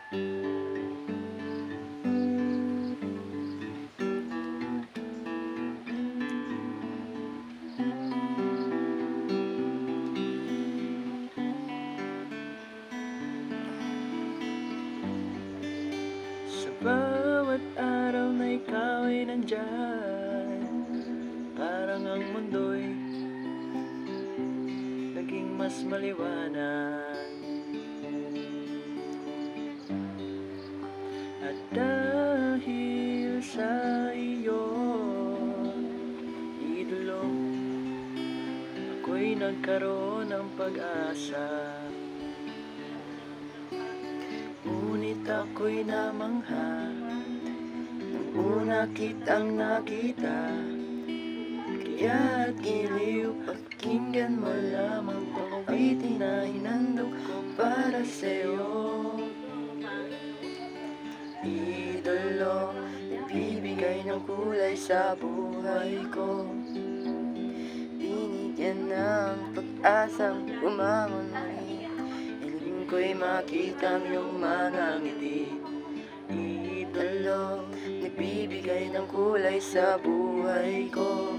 Sa bawat araw na ikaw ay nandyan, parang ang mundo'y naging mas maliwanag. At dahil sa iyo, idolo, ako'y nagkaroon ng pag-asa. Ngunit ako'y namangha nung una kitang nakita. Kaya't giliw, pakinggan mo lamang tong awitin na hinandog ko para sa'yo. Idolo, nagbibigay ng kulay sa buhay ko. Binigyan ng pag-asang bumangon muli. Hiling ko'y makita ang iyong mga ngiti. Idolo, nagbibigay ng kulay sa buhay ko.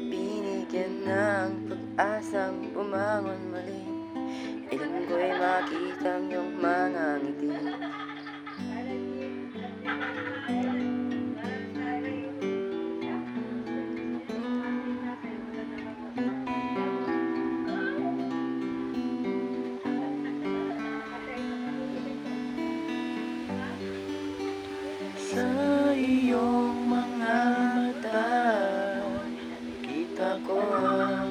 Binigyan ng pag-asang bumangon muli. Hiling ko'y makita ang iyong mga ngiti. Sa iyong mga mata, kita ko ang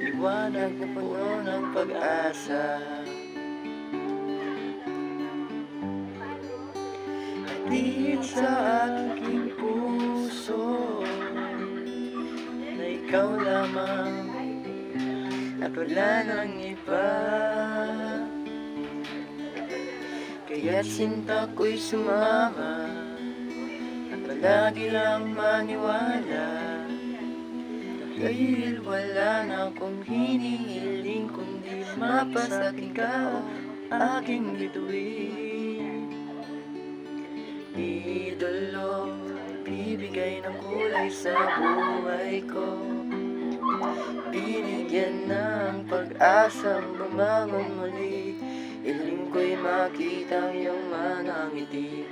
liwanag na puno ng pag-asa. Hatid sa aking puso na ikaw lamang at wala nang iba. Kaya't sinta ko'y sumama at palagi lang maniwala. Dahil wala na akong hinihiling kundi mapasakin ka o aking bituin. Idolo, bibigay ng kulay sa buhay ko. Binigyan ng pag-asang bumangon muli. Hiling ko'y makita ang iyong mga ngiti.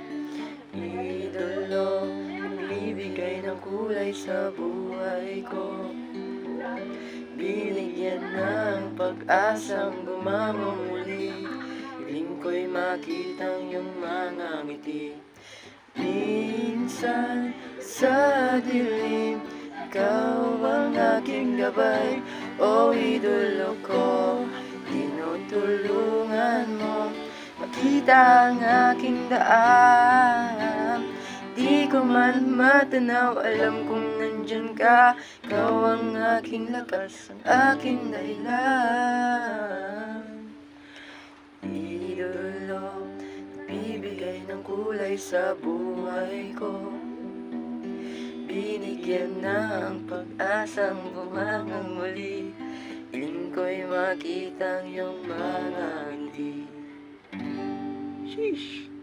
Idolo, nagbibigay ng kulay sa buhay ko. Binigyan ng pag-asang bumangon muli. Hiling ko'y makita ang iyong mga ngiti. Minsan sa dilim, ikaw ang aking gabay. O idolo ko, tinutulungan mo makita ang aking daan. Di ko man matanaw, alam kong nandyan ka. Ikaw ang aking lakas, ang aking dahilan. Idolo, nagbibigay ng kulay sa buhay ko. Binigyan ng pag-asang bumangon muli. Hiling ko'y makita ang iyong mga ngiti. Sheesh!